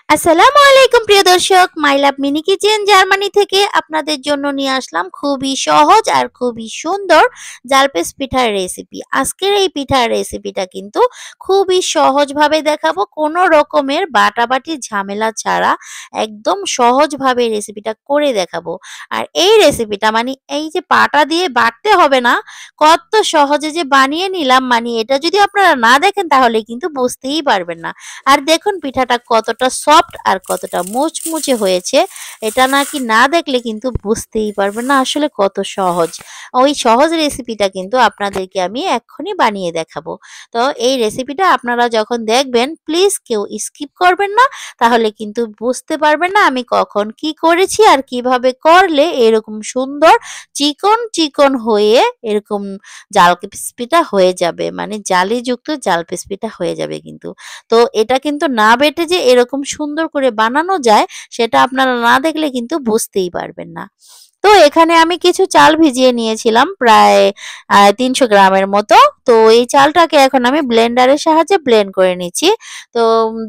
আসসালামু আলাইকুম প্রিয় দর্শক, মাই লাভ মিনি কিচেন জার্মানি থেকে আপনাদের জন্য নিয়ে আসলাম খুবই সহজ আর খুবই সুন্দর জালপেস পিঠার রেসিপি। আজকের এই পিঠার রেসিপিটা কিন্তু খুবই সহজভাবে দেখাবো, কোনো রকমের বাটাবাটি ঝামেলা ছাড়া একদম সহজভাবে রেসিপিটা করে দেখাবো। আর এই রেসিপিটা মানে এই যে পাটা দিয়ে বাটতে হবে না, কত সহজে যে বানিয়ে নিলাম, মানে এটা যদি আপনারা না দেখেন তাহলে কিন্তু বুঝতেই পারবেন না। আর দেখুন পিঠাটা কতটা সফট আর কতটা মুচমুচে হয়েছে, এটা নাকি না দেখলে কিন্তু বুঝতেই পারবেন না আসলে কত সহজ। ওই সহজ রেসিপিটা কিন্তু আপনাদেরকে আমি এক্ষুনি বানিয়ে দেখাবো। তো এই রেসিপিটা আপনারা যখন দেখবেন প্লিজ কেউ স্কিপ করবেন না, তাহলে কিন্তু বুঝতে পারবেন না আমি কখন কি করেছি আর কিভাবে করলে এরকম সুন্দর চিকন চিকন হয়ে এরকম জাল পিঠা হয়ে যাবে, মানে জালিযুক্ত জাল পিঠা হয়ে যাবে কিন্তু। তো এটা কিন্তু না বেটে যে এরকম সুন্দর করে বানানো যায় সেটা আপনারা না দেখলে কিন্তু বুঝতেই পারবেন না। তো এখানে আমি কিছু চাল ভিজিয়ে নিয়েছিলাম প্রায় ৩০০ গ্রামের মতো। তো এই চালটাকে এখন আমি ব্লেন্ডারের সাহায্যে ব্লেন্ড করে নিচ্ছি। তো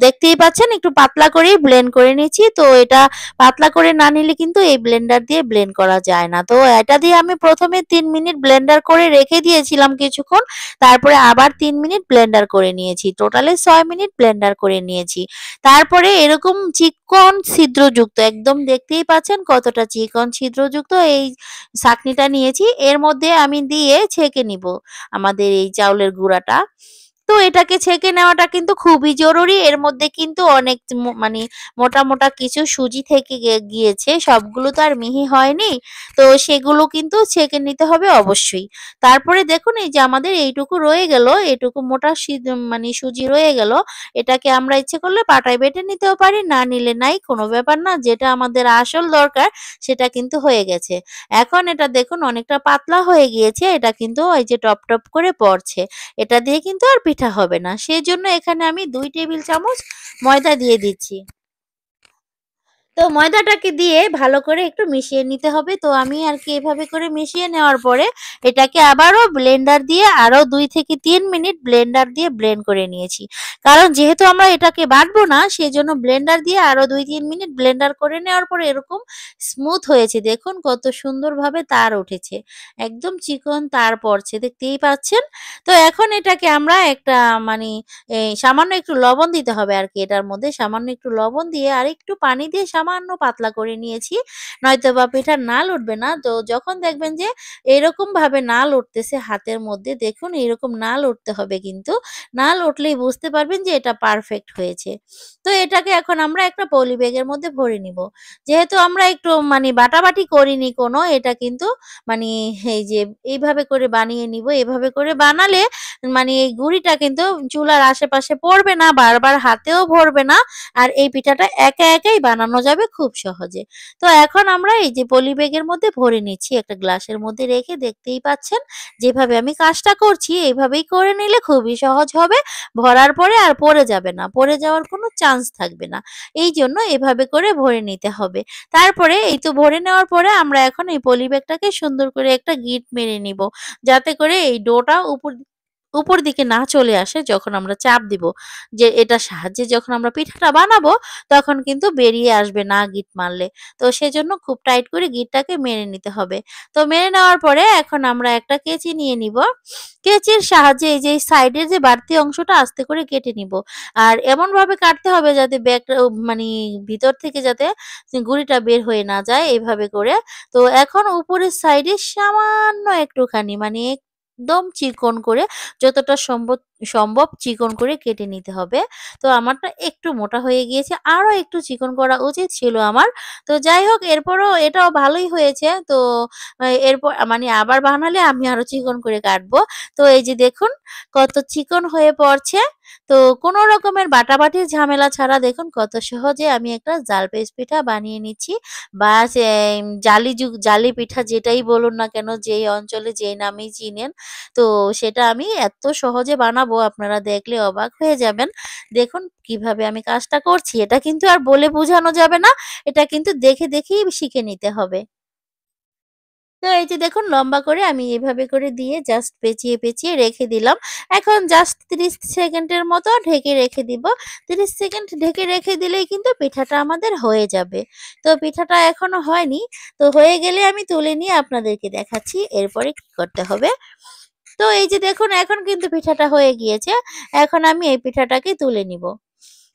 দেখতেই পাচ্ছেন একটু পাতলা করেই ব্লেন্ড করে নিচ্ছি। তো এটা পাতলা করে না নিলে কিন্তু এই ব্লেন্ডার দিয়ে ব্লেন্ড করা যায় না। তো এটা দিয়ে আমি প্রথমে ৩ মিনিট ব্লেন্ডার করে রেখে দিয়েছিলাম কিছুক্ষণ। তারপরে আবার ৩ মিনিট ব্লেন্ডার করে নিয়েছি। টোটালে ৬ মিনিট ব্লেন্ডার করে নিয়েছি। তারপরে এরকম চিকন ছিদ্রযুক্ত, একদম দেখতেই পাচ্ছেন কতটা চিকন ছিদ্রযুক্ত এই ছাঁকনিটা নিয়েছি। এর মধ্যে আমি দিয়ে ছেঁকে নিব আমাদের এই চাউলের গুঁড়াটা। তো এটাকে ছেঁকে নেওয়াটা কিন্তু খুবই জরুরি। এর মধ্যে কিন্তু অনেক মানে মোটা মোটা কিছু সুজি থেকে গিয়েছে, সবগুলো তো আর মিহি হয়নি। তো সেগুলো কিন্তু ছেঁকে নিতে হবে অবশ্যই। তারপরে দেখুন এই যে আমাদের এইটুকু রয়ে গেল, এটুকু মোটা মানে সুজি রয়ে গেল। এটাকে আমরা ইচ্ছে করলে পাটায় বেটে নিতেও পারি, না নিলে নাই, কোনো ব্যাপার না। যেটা আমাদের আসল দরকার সেটা কিন্তু হয়ে গেছে। এখন এটা দেখুন অনেকটা পাতলা হয়ে গিয়েছে, এটা কিন্তু এই যে টপ টপ করে পড়ছে। এটা দিয়ে কিন্তু আর পিঠা হবে না, সেজন্য এখানে আমি ২ টেবিল চামচ ময়দা দিয়ে দিচ্ছি। তো ময়দাটাকে দিয়ে ভালো করে একটু মিশিয়ে নিতে হবে। তো আমি আর কি এভাবে করে মিশিয়ে নেওয়ার পরে এটাকে আবারও ব্লেন্ডার দিয়ে আরো ২ থেকে ৩ মিনিট ব্লেন্ডার দিয়ে ব্লেন্ড করে নিয়েছি। কারণ যেহেতু আমরা এটাকে বাটবো না, সেজন্য ব্লেন্ডার দিয়ে আরো ২-৩ মিনিট ব্লেন্ডার করে নেওয়ার পরে এরকম স্মুথ হয়েছে। দেখুন কত সুন্দরভাবে তার উঠেছে। একদম চিকন তার পড়ছে, দেখতেই পাচ্ছেন। তো এখন এটাকে আমরা একটা মানে সামান্য একটু লবণ দিতে হবে আরকি এটার মধ্যে। সামান্য একটু লবণ দিয়ে আর একটু পানি দিয়ে সামান্য পাতলা করে নিয়েছি। নয়তোবা পিঠার নাল উঠবে না। তো যখন দেখবেন যে এরকমভাবে নাল উঠতেছে হাতের মধ্যে, দেখুন এরকম নাল উঠতে হবে কিন্তু। নাল উঠলেই বুঝতে পারবেন যে এটা পারফেক্ট হয়েছে। তো এটাকে এখন আমরা একটা পলি ব্যাগের মধ্যে ভরে নিব। যেহেতু আমরা একটু মানে বাটাবাটি করিনি কোনো, এটা কিন্তু মানে এই যে এইভাবে করে বানিয়ে নিব। এভাবে করে বানালে মানে এই গুঁড়িটা কিন্তু চুলার আশেপাশে পড়বে না, বারবার হাতেও ভরবে না। আর এই পিঠাটা একা একাই বানানো যাবে খুব সহজে। তো এখন আমরা এই যে পলি ব্যাগের মধ্যে ভরে নিচ্ছি একটা গ্লাসের মধ্যে রেখে, দেখতেই পাচ্ছেন যেভাবে আমি কাজটা করছি এইভাবেই করে নিলে খুবই সহজ হবে। ভরার পরে আর পড়ে যাবে না, পড়ে যাওয়ার কোনো চান্স থাকবে না। এই জন্য এভাবে করে ভরে নিতে হবে। তারপরে এই তো ভরে নেওয়ার পরে আমরা এখন এই পলি ব্যাগটাকে সুন্দর করে একটা গিঁট মেরে নিব, যাতে করে এই ডোটা উপর দিকে না চলে আসে যখন আমরা চাপ দিব। যে এটার সাহায্যে যখন আমরা পিঠাটা বানাবো তখন কিন্তু বেরিয়ে আসবে না গিঁট মারলে। তো সেজন্য খুব টাইট করে গিঁটটাকে মেরে নিতে হবে। তো মেরে নেওয়ার পরে এখন আমরা একটা কেচি নিয়ে নিব। কেচির সাহায্যে এই যে সাইডের যে বাড়তি অংশটা আস্তে করে কেটে নিব। আর এমনভাবে কাটতে হবে যাতে ব্যাগটা মানে ভিতর থেকে যাতে গুঁড়িটা বের হয়ে না যায় এভাবে করে। তো এখন উপরের সাইডে সামান্য একটুখানি মানে একদম চিকন করে, যতটা সম্ভব চিকন করে কেটে নিতে হবে। তো আমারটা একটু মোটা হয়ে গিয়েছে, আরো একটু চিকন করা উচিত ছিল আমার। তো যাই হোক এরপরও এটাও ভালোই হয়েছে। তো এরপর মানে আবার বানালে আমি আরো চিকন করে কাটবো। তো এই যে দেখুন কত চিকন হয়ে পড়ছে। তো কোনো রকমের বাটাবাটির ঝামেলা ছাড়া দেখুন কত সহজে আমি একটা জালপেচ পিঠা বানিয়ে নিচ্ছি। বা জালি পিঠা যেটাই বলুন না কেন, যেই অঞ্চলে যেই নামেই চিনেন, তো সেটা আমি এত সহজে বানাবো আপনারা দেখলে অবাক হয়ে যাবেন। দেখুন কিভাবে আমি কাজটা করছি। এটা কিন্তু আর বলে বোঝানো যাবে না। এটা কিন্তু দেখে দেখেই শিখে নিতে হবে। তো এই যে দেখুন লম্বা করে আমি এভাবে করে দিয়ে জাস্ট পেঁচিয়ে, পেঁচিয়ে রেখে দিলাম। এখন জাস্ট ৩০ সেকেন্ডের মতো ঢেকে রেখে দিব। ৩০ সেকেন্ড ঢেকে রেখে দিলেই কিন্তু পিঠাটা আমাদের হয়ে যাবে। তো পিঠাটা এখনো হয়নি। তো হয়ে গেলে আমি তুলে নিয়ে আপনাদেরকে দেখাচ্ছি এরপরে কি করতে হবে। তো এই যে দেখুন এখন কিন্তু পিঠাটা হয়ে গিয়েছে। এখন আমি এই পিঠাটাকে তুলে নিব।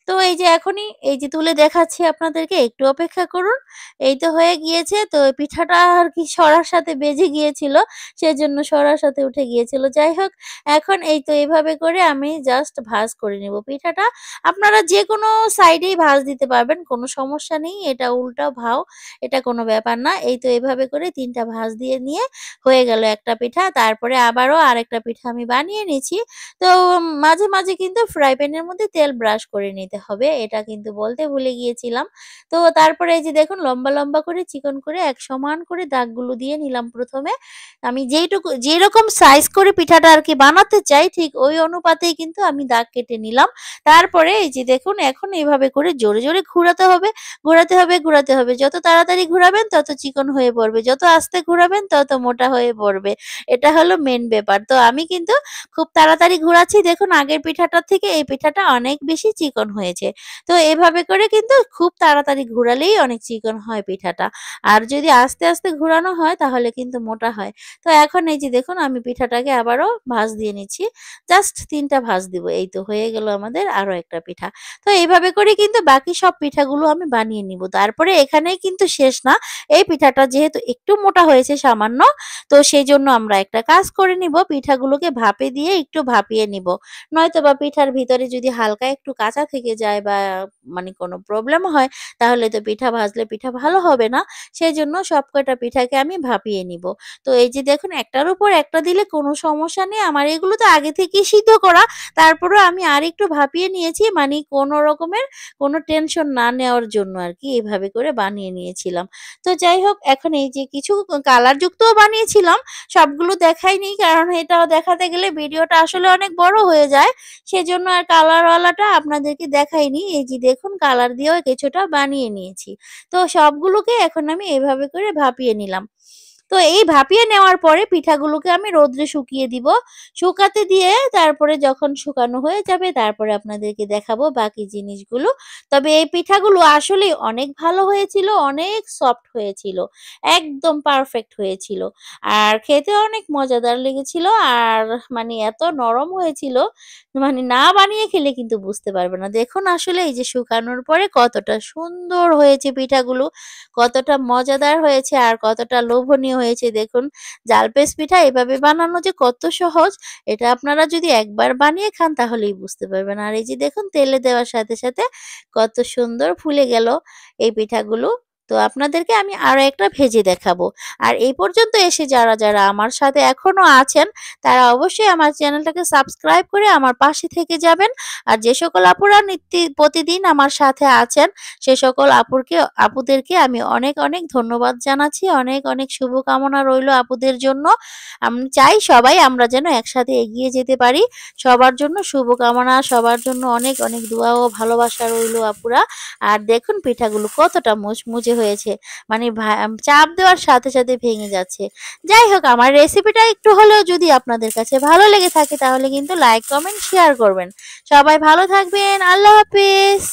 তো এই যে এখনই এই যে তুলে দেখাচ্ছি আপনাদেরকে, একটু অপেক্ষা করুন। এই তো হয়ে গিয়েছে। তো পিঠাটা আর কি সরার সাথে বেজে গিয়েছিল। সেজন্য সরার সাথে উঠে গিয়েছিল। যাই হোক, এখন এই তো এভাবে করে আমি জাস্ট ভাঁজ করে নিব পিঠাটা। আপনারা যেকোনো সাইডেই ভাঁজ দিতে পারবেন। কোনো সমস্যা নেই। এটা উল্টা ভাও, এটা কোনো ব্যাপার না। এই তো এভাবে করে ৩ টা ভাঁজ দিয়ে নিয়ে হয়ে গেল একটা পিঠা। তারপরে আবারও আরেকটা পিঠা আমি বানিয়ে নিচ্ছি। তো মাঝে, মাঝে কিন্তু ফ্রাই প্যানের মধ্যে তেল ব্রাশ করে নিতে হবে। এটা কিন্তু বলতে ভুলে গিয়েছিলাম। তো তারপরে এই যে দেখুন লম্বা, লম্বা করে চিকন করে এক সমান করে দাগগুলো দিয়ে নিলাম ১ম এ। আমি যেরকম সাইজ করে পিঠাটা আরকি বানাতে চাই ঠিক ওই অনুপাতেই কিন্তু আমি দাগ কেটে নিলাম। তারপরে এই যে দেখুন এখন এভাবে করে জোরে, জোরে ঘুরাতে হবে, ঘোরাতে হবে, ঘোরাতে হবে। যত তাড়াতাড়ি ঘুরাবেন তত চিকন হয়ে পড়বে। যত আস্তে ঘুরাবেন তত মোটা হয়ে পড়বে। এটা হলো মেইন ব্যাপার। তো আমি কিন্তু খুব তাড়াতাড়ি ঘোরাচ্ছি, দেখুন আগের পিঠাটার থেকে এই পিঠাটা অনেক বেশি চিকন হয়েছে। তো এভাবে করে কিন্তু খুব তাড়াতাড়ি ঘোরালেই অনেক চিকন হয় পিঠাটা। আর যদি আস্তে, আস্তে ঘোরানো হয় তাহলে কিন্তু মোটা হয়। তো এখন এই যে দেখুন আমি পিঠাটাকে আবারও ভাঁজ দিয়ে নিচ্ছি। জাস্ট ৩ টা ভাঁজ দিব। এই তো হয়ে গেল আমাদের আরো একটা পিঠা। তো এইভাবে করে কিন্তু বাকি সব পিঠাগুলো আমি বানিয়ে নিব। তারপরে এখানেই কিন্তু শেষ না। এই পিঠাটা যেহেতু একটু মোটা হয়েছে সামান্য, তো সেজন্য আমরা একটা কাজ করে নিব, পিঠাগুলোকে ভাপে দিয়ে একটু ভাপিয়ে নিব। নয়তোবা পিঠার ভিতরে যদি হালকা একটু কাঁচা থেকে যায় বা মানে কোনো প্রবলেম হয়, তাহলে তো পিঠা ভাজলে পিঠা ভালো হবে না। সেজন্য সবকটা পিঠাকে আমি ভাপিয়ে নিব। তো এই যে দেখুন একটার উপর একটা দিলে কোনো সমস্যা নেই। আমার এগুলো তো আগে থেকেই সিদ্ধ করা। তারপরেও আমি আরেকটু ভাপিয়ে নিয়েছি, মানে কোনো রকমের কোনো টেনশন না নেওয়ার জন্য আরকি এভাবে করে বানিয়ে নিয়েছিলাম। তো যাই হোক, এখন এই যে কিছু কালার যুক্তও বানিয়েছিলাম। সবগুলো দেখাইনি, কারণ এটাও দেখাতে গেলে ভিডিওটা আসলে অনেক বড় হয়ে যায়। সেজন্য আর কালারওয়ালাটা আপনাদেরকে দেখাইনি। এই যে দেখুন কালার দিয়েও কিছুটা বানিয়ে নিয়েছি। তো সবগুলোকে এখন আমি এভাবে করে ভাপিয়ে নিলাম। তো এই ভাপিয়ে নেওয়ার পরে পিঠাগুলোকে আমি রোদ্রে শুকিয়ে দিব। শুকাতে দিয়ে তারপরে যখন শুকানো হয়ে যাবে তারপরে আপনাদেরকে দেখাবো বাকি জিনিসগুলো। তবে এই পিঠাগুলো আসলেই অনেক ভালো হয়েছিল, অনেক সফট হয়েছিল। একদম পারফেক্ট হয়েছিল। আর খেতে অনেক মজাদার লেগেছিল। আর মানে এত নরম হয়েছিল, মানে না বানিয়ে খেলে কিন্তু বুঝতে পারবে না। দেখুন আসলে এই যে শুকানোর পরে কতটা সুন্দর হয়েছে পিঠাগুলো, কতটা মজাদার হয়েছে আর কতটা লোভনীয় হয়েছে দেখুন। জালপেস পিঠা এভাবে বানানো যে কত সহজ, এটা আপনারা যদি একবার বানিয়ে খান তাহলেই বুঝতে পারবেন। আর এই যে দেখুন তেলে দেওয়ার সাথে, সাথে কত সুন্দর ফুলে গেল এই পিঠাগুলো। তো আপনাদেরকে আমি আরো একটা ভেজে দেখাবো। আর এই পর্যন্ত এসে যারা, যারা আমার সাথে এখনো আছেন তারা অবশ্যই আমার চ্যানেলটাকে সাবস্ক্রাইব করে আমার পাশে থেকে যাবেন। আর যে সকল আপুরা প্রতিদিন আমার সাথে আছেন সে সকল আপুদেরকে আমি অনেক, অনেক ধন্যবাদ জানাচ্ছি। অনেক, অনেক শুভকামনা রইলো আপুদের জন্য। আমি চাই সবাই আমরা যেন একসাথে এগিয়ে যেতে পারি। সবার জন্য শুভকামনা, সবার জন্য অনেক, অনেক দোয়া ও ভালোবাসা রইলো আপুরা। আর দেখুন পিঠাগুলো কতটা মুচমুচে হয়েছে। মানে চাপ দেওয়ার সাথে, সাথে ভেঙে যাচ্ছে। যাই হোক, আমার রেসিপিটা একটু হলেও যদি আপনাদের কাছে ভালো লেগে থাকে তাহলে কিন্তু লাইক, কমেন্ট, শেয়ার করবেন। সবাই ভালো থাকবেন। আল্লাহ হাফেজ।